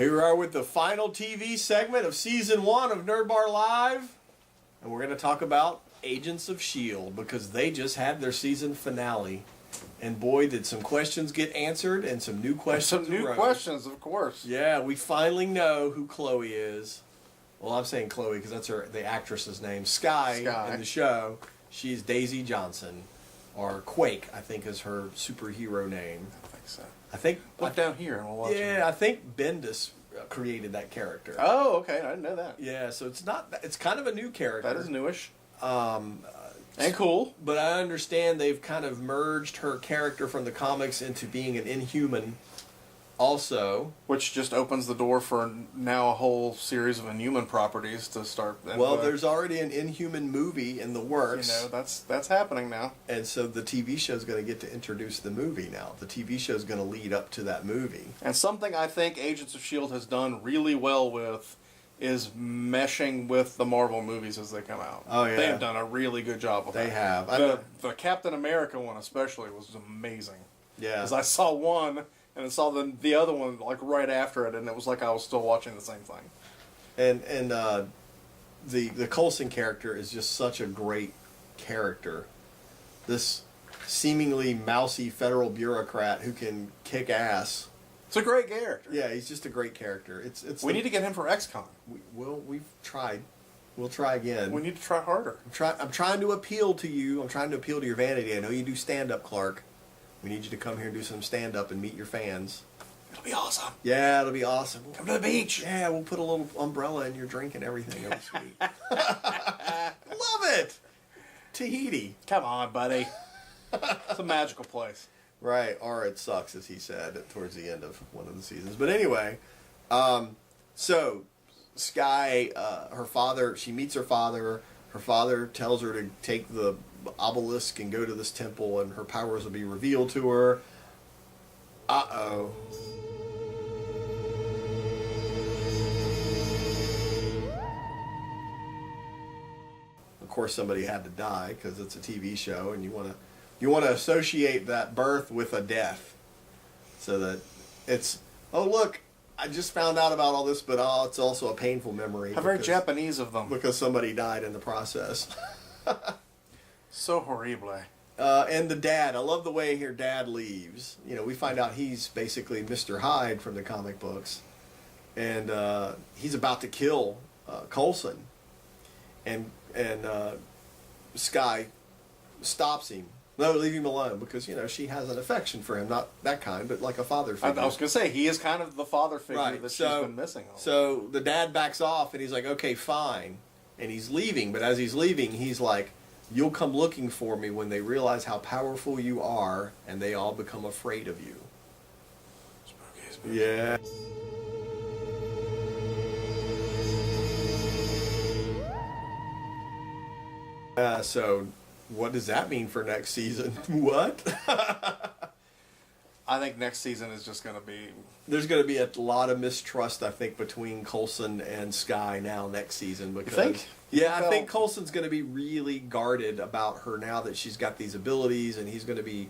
Here we are with the final TV segment of Season 1 of Nerd Bar Live. And we're going to talk about Agents of S.H.I.E.L.D. because they just had their season finale. And boy, did some questions get answered and some new questions questions, of course. Yeah, we finally know who Chloe is. Well, I'm saying Chloe because that's the actress's name. Sky in the show. She's Daisy Johnson. Or Quake, I think, is her superhero name. I think so. I think... Look down here and we'll watch it. Yeah, I think Bendis created that character. Oh, okay. I didn't know that. Yeah, so it's not... It's kind of a new character. That is newish. And cool. But I understand they've kind of merged her character from the comics into being an Inhuman also. Which just opens the door for now a whole series of Inhuman properties to start. Well, there's already an Inhuman movie in the works. You know, that's happening now. And so the TV show's going to get to introduce the movie now. The TV show's going to lead up to that movie. And something I think Agents of S.H.I.E.L.D. has done really well with is meshing with the Marvel movies as they come out. Oh, yeah. They've done a really good job of that. They have. The Captain America one especially was amazing. Yeah. Because I saw one, and I saw the other one like right after it, and it was like I was still watching the same thing. And the Coulson character is just such a great character. This seemingly mousy federal bureaucrat who can kick ass. It's a great character. Yeah, he's just a great character. We need to get him for XCon. We've tried. We'll try again. We need to try harder. I'm trying to appeal to you. I'm trying to appeal to your vanity. I know you do stand-up, Clark. We need you to come here and do some stand-up and meet your fans. It'll be awesome. Yeah, it'll be awesome. Come to the beach. Yeah, we'll put a little umbrella in your drink and everything. It'll be sweet. Love it. Tahiti. Come on, buddy. It's a magical place. Right, or it sucks, as he said towards the end of one of the seasons. But anyway, so Sky, her father, she meets her father. Her father tells her to take the obelisk and go to this temple, and her powers will be revealed to her. Uh-oh. Of course, somebody had to die because it's a TV show, and you want to associate that birth with a death, so that it's, oh look, I just found out about all this, but it's also a painful memory. How very Japanese of them. Because somebody died in the process. So horrible. And the dad, I love the way her dad leaves. You know, we find out he's basically Mr. Hyde from the comic books, and he's about to kill Coulson, and Sky stops him. No, leave him alone, because, you know, she has an affection for him. Not that kind, but like a father figure. I was going to say, he is kind of the father figure that she's been missing. So the dad backs off, and he's like, okay, fine. And he's leaving, but as he's leaving, he's like, you'll come looking for me when they realize how powerful you are, and they all become afraid of you. Spooky. Yeah. So... what does that mean for next season? What? I think next season is just going to be... There's going to be a lot of mistrust, I think, between Coulson and Sky now next season. Because, you think? Yeah, I think Coulson's going to be really guarded about her now that she's got these abilities, and he's going to be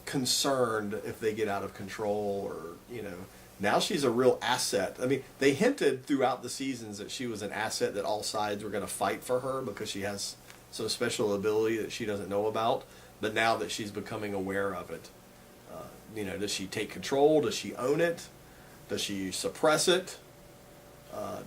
concerned if they get out of control, or, you know... Now she's a real asset. I mean, they hinted throughout the seasons that she was an asset, that all sides were going to fight for her because she has some special ability that she doesn't know about. But now that she's becoming aware of it, you know, does she take control? Does she own it? Does she suppress it?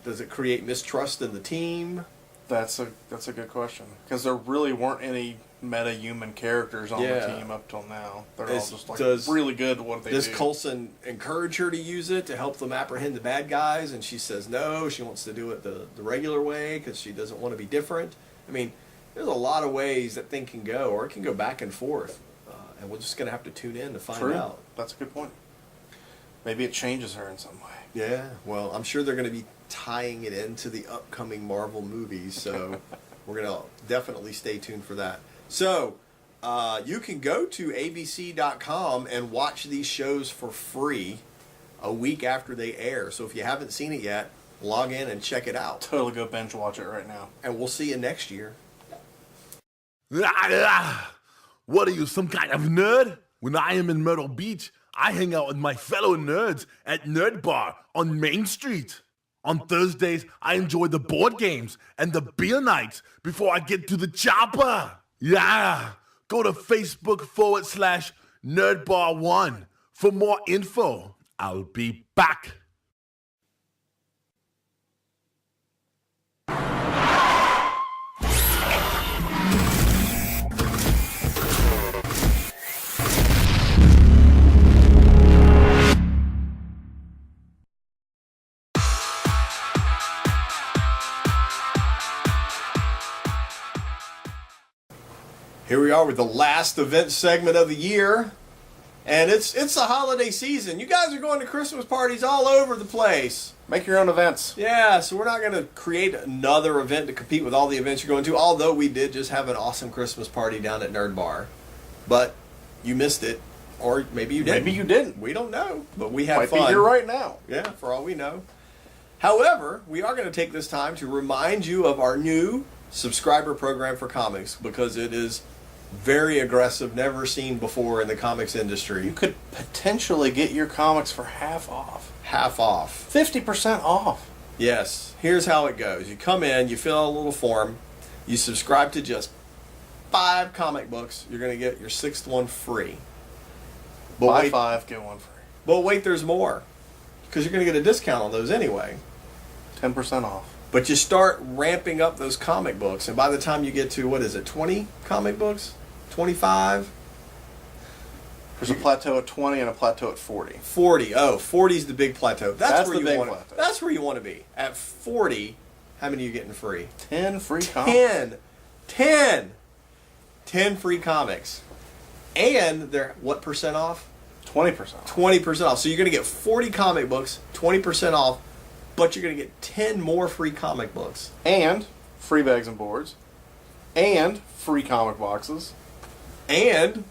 Does it create mistrust in the team? That's a good question, because there really weren't any meta-human characters on the team up till now. They're all just like really good at what they do. Does Coulson encourage her to use it to help them apprehend the bad guys, and she says no, she wants to do it the regular way because she doesn't want to be different? I mean, there's a lot of ways that thing can go, or it can go back and forth, and we're just going to have to tune in to find out. That's a good point. Maybe it changes her in some way. Yeah, well, I'm sure they're going to be tying it into the upcoming Marvel movies, so we're going to definitely stay tuned for that. So, you can go to abc.com and watch these shows for free a week after they air. So if you haven't seen it yet, log in and check it out. Totally go binge watch it right now. And we'll see you next year. What are you, some kind of nerd? When I am in Myrtle Beach, I hang out with my fellow nerds at Nerd Bar on Main Street. On Thursdays, I enjoy the board games and the beer nights before I get to the chopper. Yeah, go to Facebook.com/NerdBar1 for more info. I'll be back. Here we are with the last event segment of the year, and it's the holiday season. You guys are going to Christmas parties all over the place. Make your own events. Yeah, so we're not going to create another event to compete with all the events you're going to, although we did just have an awesome Christmas party down at Nerd Bar. But you missed it, or maybe you didn't. Maybe you didn't. We don't know, but we had Might fun. be here right now. Yeah, for all we know. However, we are going to take this time to remind you of our new subscriber program for comics, because it is very aggressive, never seen before in the comics industry. You could potentially get your comics for half off. Half off. 50% off. Yes. Here's how it goes. You come in, you fill out a little form, you subscribe to just 5 comic books, you're going to get your 6th one free. Buy 5, get 1 free. But wait, there's more. Because you're going to get a discount on those anyway. 10% off. But you start ramping up those comic books, and by the time you get to, 20 comic books? 25? There's a plateau at 20 and a plateau at 40. 40. Oh, 40 is the big plateau. That's where the big want plateau. That's where you want to be. At 40, how many are you getting free? 10 free comics. 10 free comics. And they're what percent off? 20% off. 20% off. So you're going to get 40 comic books, 20% off, but you're going to get 10 more free comic books. And free bags and boards. And free comic boxes. And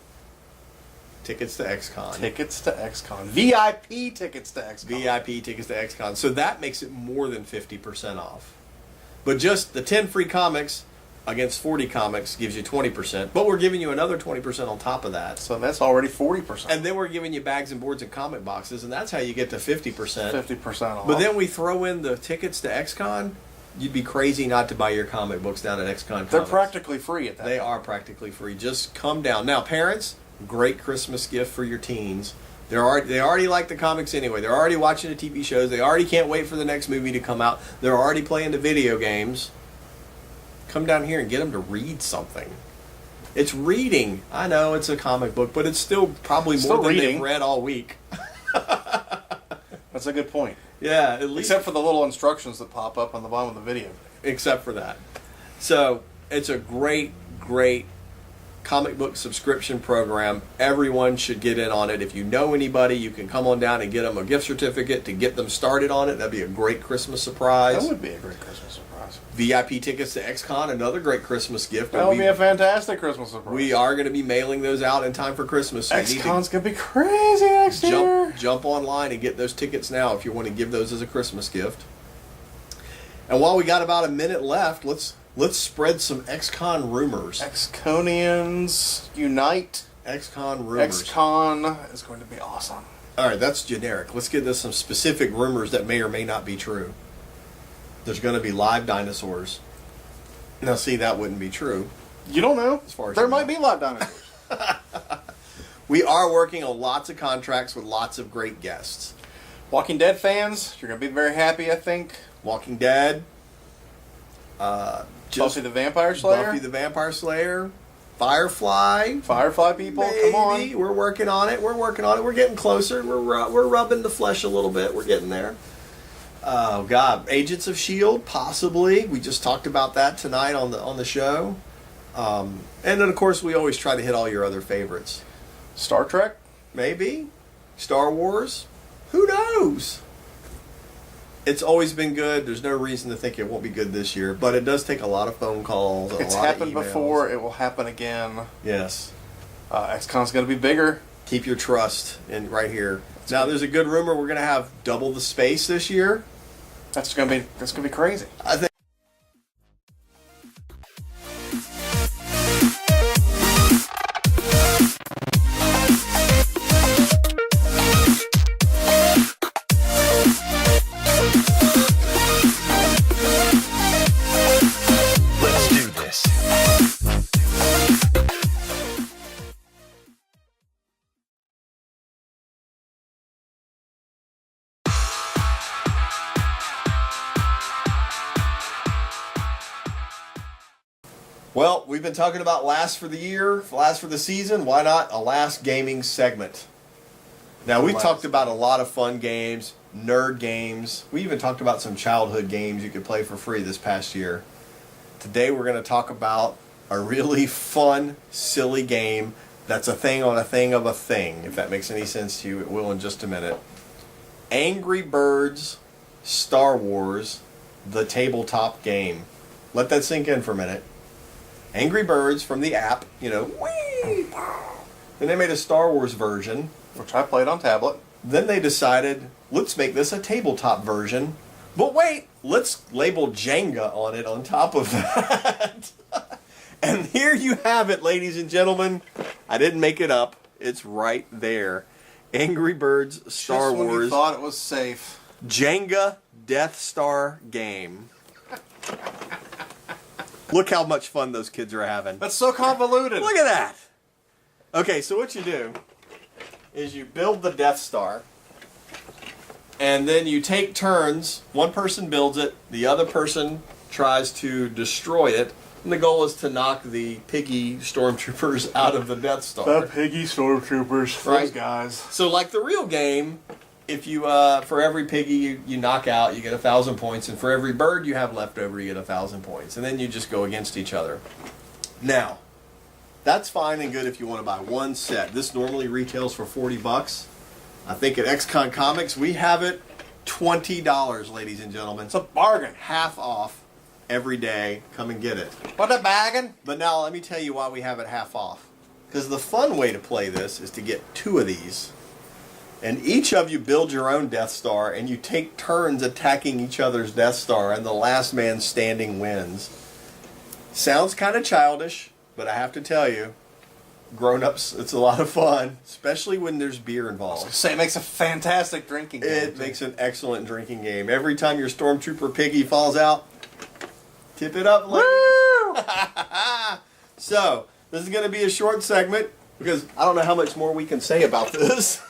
tickets to XCon. Tickets to XCon. VIP tickets to XCon. VIP tickets to XCon. So that makes it more than 50% off. But just the 10 free comics against 40 comics gives you 20%. But we're giving you another 20% on top of that. So that's already 40%. And then we're giving you bags and boards and comic boxes, and that's how you get to 50%. 50% off. But then we throw in the tickets to XCon. You'd be crazy not to buy your comic books down at XCon Comics. They're practically free at that They time. are practically free. Just come down. Now, parents, great Christmas gift for your teens. They already like the comics anyway. They're already watching the TV shows. They already can't wait for the next movie to come out. They're already playing the video games. Come down here and get them to read something. It's reading. I know it's a comic book, but it's still probably more than they've read all week. That's a good point. Yeah, at least. Except for the little instructions that pop up on the bottom of the video. Except for that. So, it's a great, great comic book subscription program. Everyone should get in on it. If you know anybody, you can come on down and get them a gift certificate to get them started on it. That'd be a great Christmas surprise. That would be a great Christmas surprise. VIP tickets to XCon, another great Christmas gift. That would be a fantastic Christmas surprise. We are going to be mailing those out in time for Christmas. So XCon's going to be crazy next year. Jump online and get those tickets now if you want to give those as a Christmas gift. And while we got about a minute left, let's spread some XCon rumors. XConians unite. XCon rumors. XCon is going to be awesome. All right, that's generic. Let's get into some specific rumors that may or may not be true. There's going to be live dinosaurs. Now, see, that wouldn't be true. You don't know. As far as there you might know. be live dinosaurs. We are working on lots of contracts with lots of great guests. Walking Dead fans, you're going to be very happy, I think. Walking Dead. Buffy the Vampire Slayer. Buffy the Vampire Slayer. Firefly. Firefly people, Maybe. come on. We're working on it. We're getting closer. We're rubbing the flesh a little bit. We're getting there. Oh God, Agents of S.H.I.E.L.D. possibly. We just talked about that tonight on the show. And then of course we always try to hit all your other favorites. Star Trek? Maybe. Star Wars. Who knows? It's always been good. There's no reason to think it won't be good this year, but it does take a lot of phone calls. It's happened before. It will happen again. Yes. XCon's going to be bigger. Keep your trust in right here. Now, there's a good rumor we're going to have double the space this year. That's going to be crazy. I think. Well, we've been talking about last for the year, last for the season. Why not a last gaming segment? Now, we've talked about a lot of fun games, nerd games. We even talked about some childhood games you could play for free this past year. Today, we're going to talk about a really fun, silly game that's a thing on a thing of a thing. If that makes any sense to you, it will in just a minute. Angry Birds Star Wars, the tabletop game. Let that sink in for a minute. Angry Birds from the app, whee! Then they made a Star Wars version, which I played on tablet. Then they decided, let's make this a tabletop version. But wait, let's label Jenga on it on top of that. And here you have it, ladies and gentlemen. I didn't make it up. It's right there. Angry Birds Star Wars. When you thought it was safe. Jenga Death Star game. Look how much fun those kids are having. That's so convoluted. Look at that. Okay, so what you do is you build the Death Star, and then you take turns. One person builds it, the other person tries to destroy it, and the goal is to knock the piggy stormtroopers out of the Death Star. The piggy stormtroopers, right? Those guys. So like the real game, if you for every piggy you knock out, you get 1,000 points, and for every bird you have left over, you get 1,000 points, and then you just go against each other. Now, that's fine and good if you want to buy one set. This normally retails for $40. I think at XCon Comics we have it $20, ladies and gentlemen. It's a bargain. Half off every day. Come and get it. What a bargain! But now let me tell you why we have it half off. Because the fun way to play this is to get 2 of these. And each of you build your own Death Star, and you take turns attacking each other's Death Star, and the last man standing wins. Sounds kind of childish, but I have to tell you, grown-ups, it's a lot of fun, especially when there's beer involved. Say it makes a fantastic drinking game. It makes an excellent drinking game. Every time your Stormtrooper piggy falls out, tip it up, ladies. So, this is going to be a short segment, because I don't know how much more we can say about this.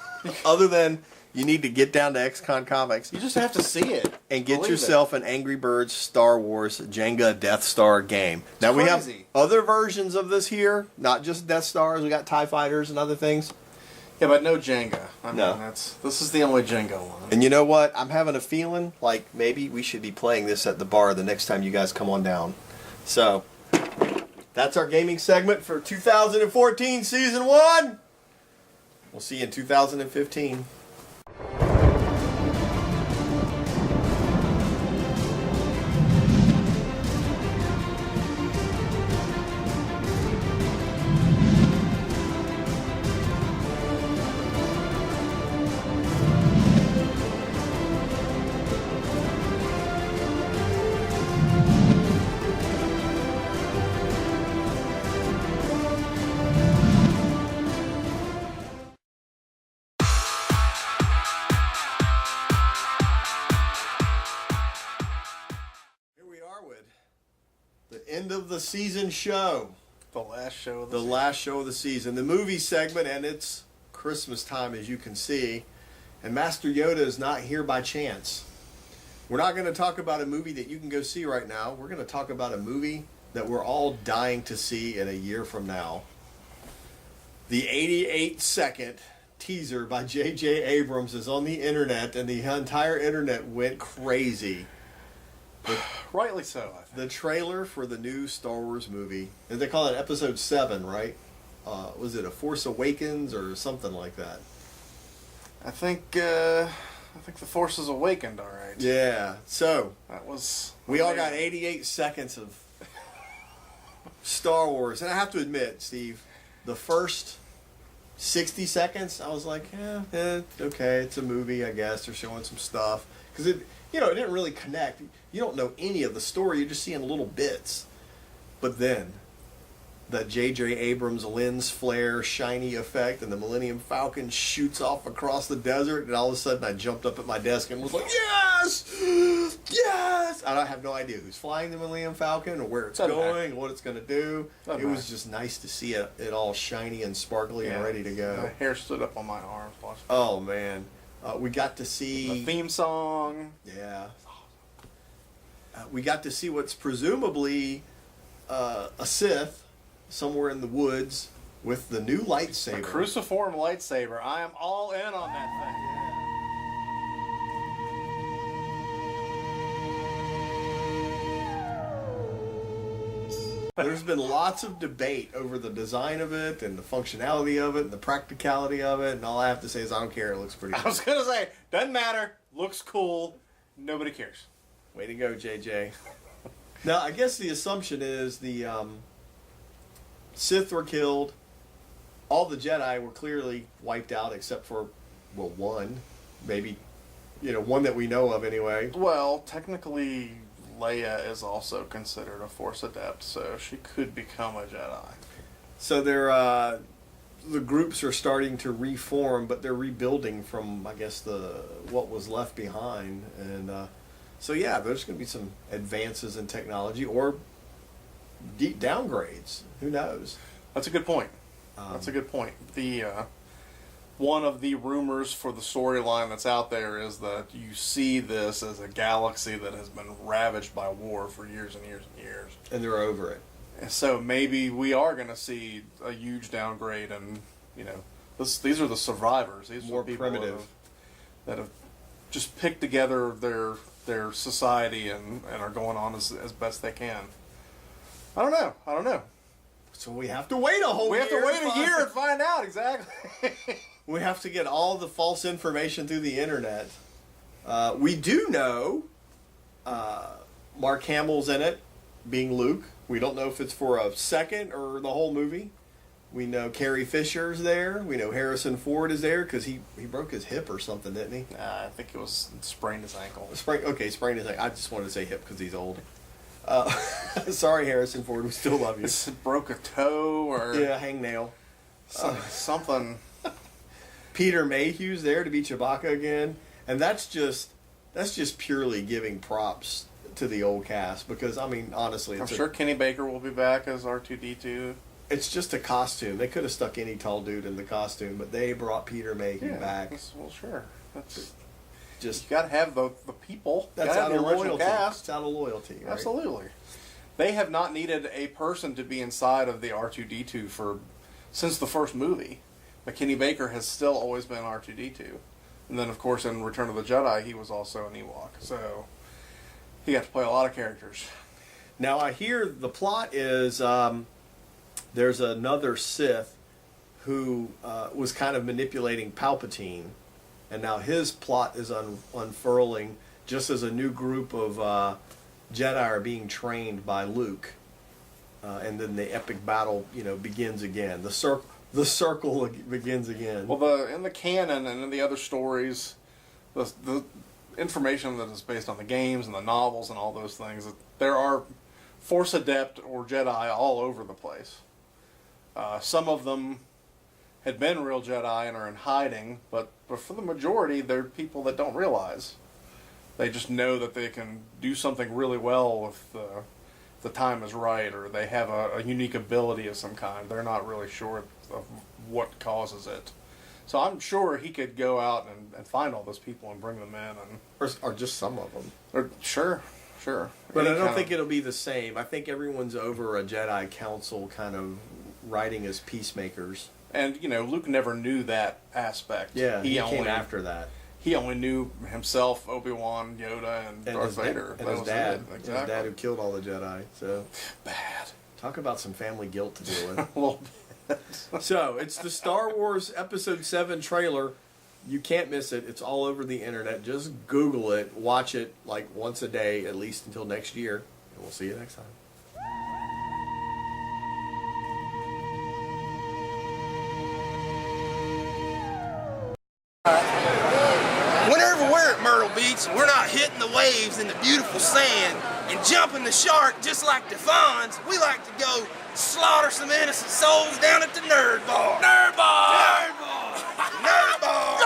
Other than you need to get down to XCon Comics. You just have to see it. And get yourself an Angry Birds Star Wars Jenga Death Star game. Now we have other versions of this here, not just Death Stars. We got TIE Fighters and other things. Yeah, but no Jenga. No. This is the only Jenga one. And you know what? I'm having a feeling like maybe we should be playing this at the bar the next time you guys come on down. So, that's our gaming segment for 2014 Season 1. We'll see you in 2015. End of the season show. The last show of the season. The movie segment, and it's Christmas time, as you can see. And Master Yoda is not here by chance. We're not going to talk about a movie that you can go see right now. We're going to talk about a movie that we're all dying to see in a year from now. The 88-second teaser by J.J. Abrams is on the internet, and the entire internet went crazy. Rightly so, I think. The trailer for the new Star Wars movie, and they call it Episode 7, right? Was it A Force Awakens or something like that? I think The Force is awakened, all right. Yeah. So that was. We all got 88 seconds of Star Wars, and I have to admit, Steve, the first 60 seconds, I was like, okay, it's a movie, I guess. They're showing some stuff because it didn't really connect. You don't know any of the story. You're just seeing little bits. But then, the J.J. Abrams lens flare shiny effect, and the Millennium Falcon shoots off across the desert, and all of a sudden I jumped up at my desk and was like, yes! Yes! And I have no idea who's flying the Millennium Falcon or where it's going, what it's going to do. It was just nice to see it all shiny and sparkly and ready to go. My hair stood up on my arms. Oh, man. We got to see... the theme song. Yeah. We got to see what's presumably a Sith somewhere in the woods with the new lightsaber. A cruciform lightsaber. I am all in on that thing. There's been lots of debate over the design of it and the functionality of it and the practicality of it, and all I have to say is I don't care. It looks pretty cool. I was going to say, doesn't matter. Looks cool. Nobody cares. Way to go, JJ. Now, I guess the assumption is the Sith were killed. All the Jedi were clearly wiped out except for, well, one. Maybe, one that we know of anyway. Well, technically, Leia is also considered a Force adept, so she could become a Jedi. So the groups are starting to reform, but they're rebuilding from, I guess, what was left behind. And so, yeah, there's going to be some advances in technology or deep downgrades. Who knows? That's a good point. That's a good point. The one of the rumors for the storyline that's out there is that you see this as a galaxy that has been ravaged by war for years and years and years. And they're over it. And so maybe we are going to see a huge downgrade, and these are the survivors. These more are people primitive that have just picked together their society and are going on as best they can. I don't know. So we have to wait a whole year. We have to wait a year and find out exactly. We have to get all the false information through the internet. We do know Mark Hamill's in it, being Luke. We don't know if it's for a second or the whole movie. We know Carrie Fisher's there. We know Harrison Ford is there because he broke his hip or something, didn't he? I think it was sprained his ankle. Sprained his ankle. I just wanted to say hip because he's old. Sorry, Harrison Ford. We still love you. Broke a toe or hangnail. Something. Peter Mayhew's there to be Chewbacca again, and that's just purely giving props to the old cast because honestly, I'm sure Kenny Baker will be back as R2-D2. It's just a costume. They could have stuck any tall dude in the costume, but they brought Peter Mayhew back. Well, sure. That's just you got to have the people. That's out of loyalty. Cast. It's out of loyalty. Right? Absolutely. They have not needed a person to be inside of the R2-D2 since the first movie. But Kenny Baker has still always been R2-D2. And then, of course, in Return of the Jedi, he was also an Ewok. So he got to play a lot of characters. Now, I hear the plot is there's another Sith who was kind of manipulating Palpatine. And now his plot is unfurling just as a new group of Jedi are being trained by Luke. And then the epic battle, begins again. The circle begins again. Well, in the canon and in the other stories, the information that is based on the games and the novels and all those things, there are Force adept or Jedi all over the place. Some of them had been real Jedi and are in hiding, but for the majority, they're people that don't realize. They just know that they can do something really well if the time is right, or they have a unique ability of some kind. They're not really sure of what causes it. So I'm sure he could go out and find all those people and bring them in. Or just some of them. Or, sure. But I don't think it'll be the same. I think everyone's over a Jedi Council kind of writing as peacemakers. And, Luke never knew that aspect. Yeah, he came after that. He only knew himself, Obi-Wan, Yoda, and Darth Vader. And his dad. Exactly. His dad who killed all the Jedi. So bad. Talk about some family guilt to deal with. A little bit. So, it's the Star Wars Episode 7 trailer. You can't miss it. It's all over the internet. Just Google it. Watch it like once a day, at least until next year. And we'll see you next time. Whenever we're at Myrtle Beach, we're not hitting the waves in the beautiful sand and jumping the shark just like the Fonz. We like to go slaughter some innocent souls down at the Nerd Bar. Nerd Bar! Nerd Bar! Nerd Bar!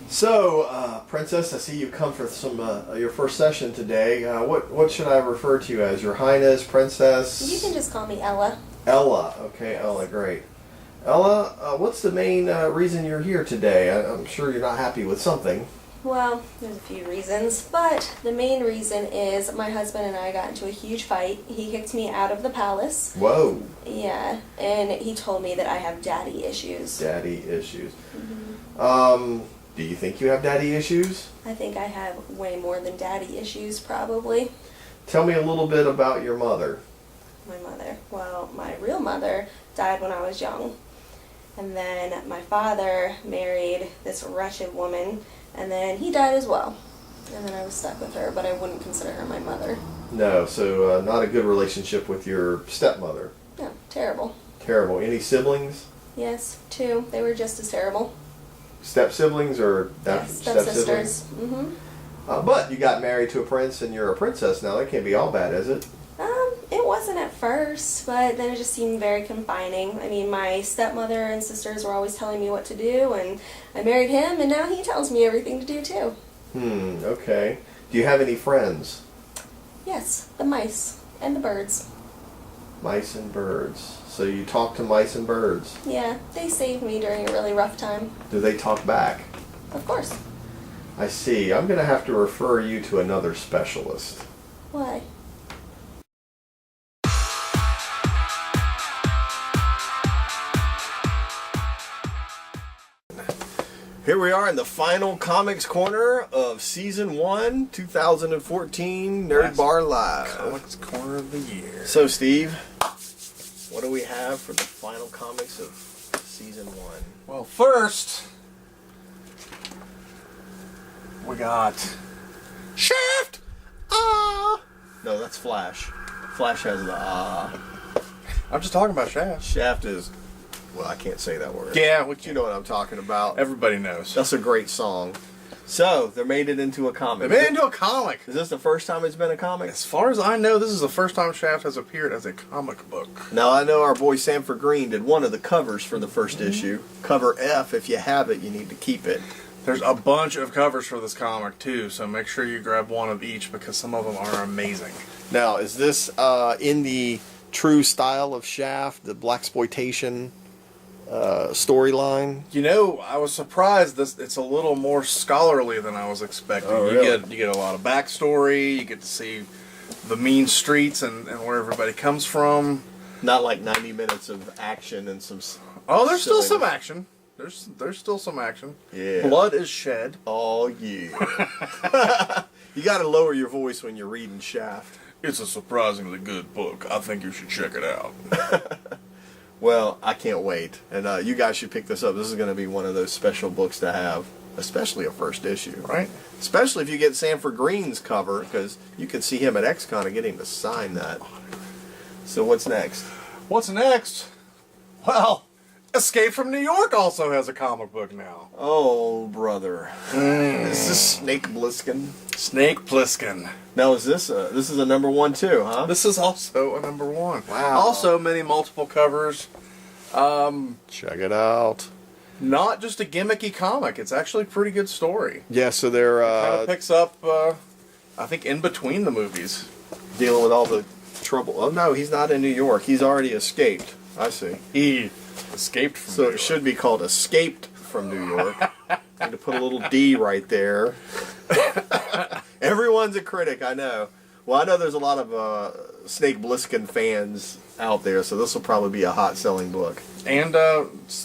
So, Princess, I see you come for some your first session today. What should I refer to you as? Your Highness, Princess? You can just call me Ella. Ella. Okay, Ella, great. Ella, what's the main reason you're here today? I'm sure you're not happy with something. Well, there's a few reasons, but the main reason is my husband and I got into a huge fight. He kicked me out of the palace. Whoa. Yeah, and he told me that I have daddy issues. Daddy issues. Mm-hmm. Do you think you have daddy issues? I think I have way more than daddy issues, probably. Tell me a little bit about your mother. My mother. Well, my real mother died when I was young. And then my father married this wretched woman, and then he died as well. And then I was stuck with her, but I wouldn't consider her my mother. No, so not a good relationship with your stepmother. No, terrible. Terrible. Any siblings? Yes, 2. They were just as terrible. Step siblings or Yes, step siblings? stepsisters. Mm-hmm. But you got married to a prince and you're a princess now. That can't be all bad, is it? It wasn't at first, but then it just seemed very confining. I mean, my stepmother and sisters were always telling me what to do, and I married him, and now he tells me everything to do too. Okay. Do you have any friends? Yes, the mice and the birds. Mice and birds. So you talk to mice and birds. Yeah, they saved me during a really rough time. Do they talk back? Of course. I see. I'm going to have to refer you to another specialist. Why? Here we are in the final comics corner of season 1, 2014 Nerd Bar Live. Comics Corner of the Year. So, Steve, what do we have for the final comics of season 1? Well, first, we got Shaft! Ah! No, that's Flash. Flash has the I'm just talking about Shaft. Shaft is, well, I can't say that word. Yeah, You know what I'm talking about. everybody knows. That's a great song. So, they made it into a comic. They made it into a comic. Is this the first time it's been a comic? As far as I know, this is the first time Shaft has appeared as a comic book. Now, I know our boy Sanford Green did one of the covers for the first issue. Cover F, if you have it, you need to keep it. There's a bunch of covers for this comic, too, so make sure you grab one of each because some of them are amazing. Now, is this in the true style of Shaft, the blaxploitation storyline? You know, I was surprised it's a little more scholarly than I was expecting. Oh, really? You get a lot of backstory, you get to see the mean streets and where everybody comes from. Not like 90 minutes of action and some... Oh, there's still silliness. some action. There's still some action. Yeah. Blood is shed. Oh, yeah. You got to lower your voice when you're reading Shaft. It's a surprisingly good book. I think you should check it out. Well, I can't wait. And you guys should pick this up. This is going to be one of those special books to have, especially a first issue. Right? Especially if you get Sanford Green's cover, because you can see him at XCon and get him to sign that. So what's next? What's next? Well, Escape from New York also has a comic book now. Oh, brother. Is this Snake Plissken? Snake Plissken. Now, is this is a number 1 too, huh? This is also a number 1. Wow. Also, many multiple covers. Check it out. Not just a gimmicky comic. It's actually a pretty good story. Yeah, so they're Kind of picks up, I think, in between the movies. dealing with all the trouble. Oh, no, he's not in New York. He's already escaped. I see. He escaped from So New it York. should be called Escaped from New York. Need to put a little D right there. Everyone's a critic, I know. Well, I know there's a lot of Snake Plissken fans out there, so this will probably be a hot-selling book. And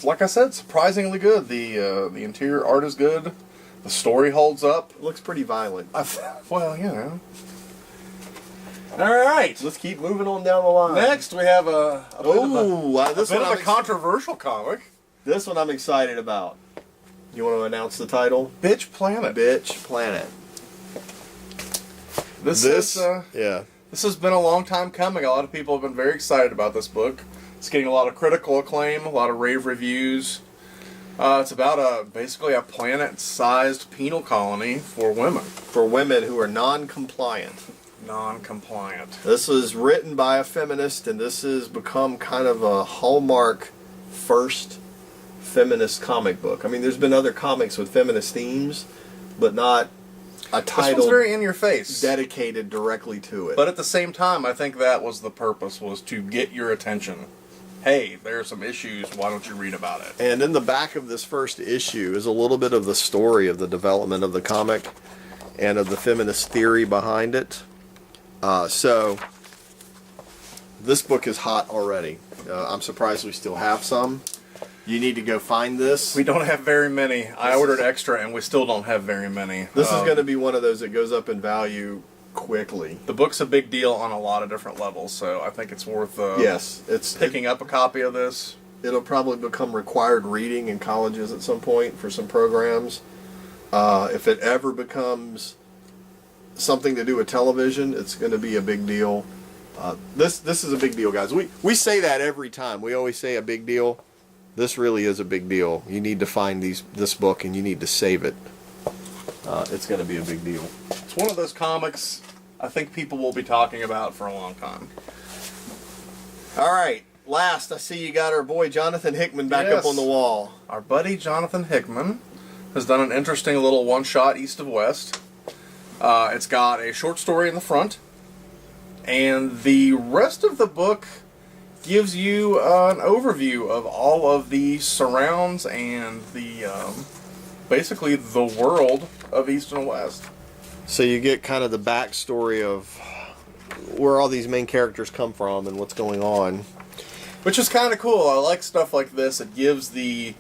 like I said, surprisingly good. The interior art is good. The story holds up. It looks pretty violent. Well, you know. All right. Let's keep moving on down the line. Next, we have a bit This of one a controversial comic. This one I'm excited about. You want to announce the title? Bitch Planet. Bitch Planet. This yeah. This has been a long time coming. A lot of people have been very excited about this book. It's getting a lot of critical acclaim, a lot of rave reviews. It's about basically a planet-sized penal colony for women. For women who are non-compliant. Non-compliant. This was written by a feminist, and this has become kind of a hallmark first feminist comic book. I mean, there's been other comics with feminist themes, but not a This one's title very in your face. dedicated directly to it. But at the same time, I think that was the purpose, was to get your attention. hey, there are some issues, why don't you read about it? And in the back of this first issue is a little bit of the story of the development of the comic and of the feminist theory behind it. So this book is hot already. I'm surprised we still have some. You need to go find this. We don't have very many. I ordered extra, and we still don't have very many. This is going to be one of those that goes up in value quickly. The book's a big deal on a lot of different levels, so I think it's worth Yes, it's picking up a copy of this. It'll probably become required reading in colleges at some point for some programs. If it ever becomes something to do with television, it's going to be a big deal. This is a big deal, guys. We say that every time. We always say a big deal. This really is a big deal. You need to find this book and you need to save it. It's going to be a big deal. It's one of those comics I think people will be talking about for a long time. All right. Last, I see you got our boy Jonathan Hickman back Yes. up on the wall. Our buddy Jonathan Hickman has done an interesting little one-shot East of West. It's got a short story in the front, and the rest of the book gives you an overview of all of the surrounds and the basically the world of East and West. So you get kind of the backstory of where all these main characters come from and what's going on. Which is kind of cool. I like stuff like this. It gives the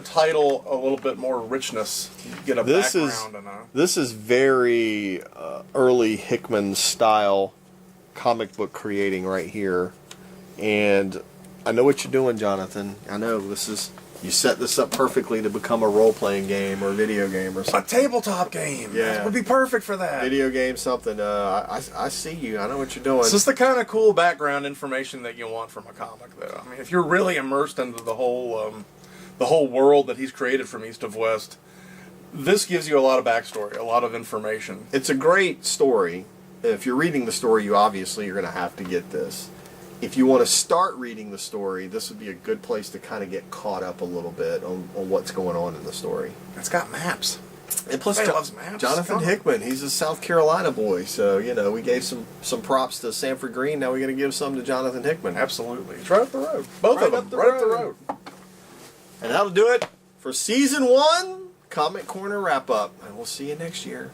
title a little bit more richness. You get a background and a... This is very early Hickman style comic book creating right here. And I know what you're doing, Jonathan. I know you set this up perfectly to become a role-playing game or a video game or A something. tabletop game. Yeah. That would be perfect for that. Video game, something. I see you. I know what you're doing. It's just the kind of cool background information that you want from a comic, though. I mean, if you're really immersed into the whole world that he's created from East of West, this gives you a lot of backstory, a lot of information. It's a great story. If you're reading the story, you're going to have to get this. If you want to start reading the story, this would be a good place to kind of get caught up a little bit on what's going on in the story. It's got maps. And plus, Everybody loves maps. Jonathan Come on. Hickman, he's a South Carolina boy, so we gave some props to Sanford Green. Now we're going to give some to Jonathan Hickman. Absolutely. It's right up the road. Both Right of up them. the Right up the road. road. And that'll do it for season 1 Comic Corner wrap up, and we'll see you next year.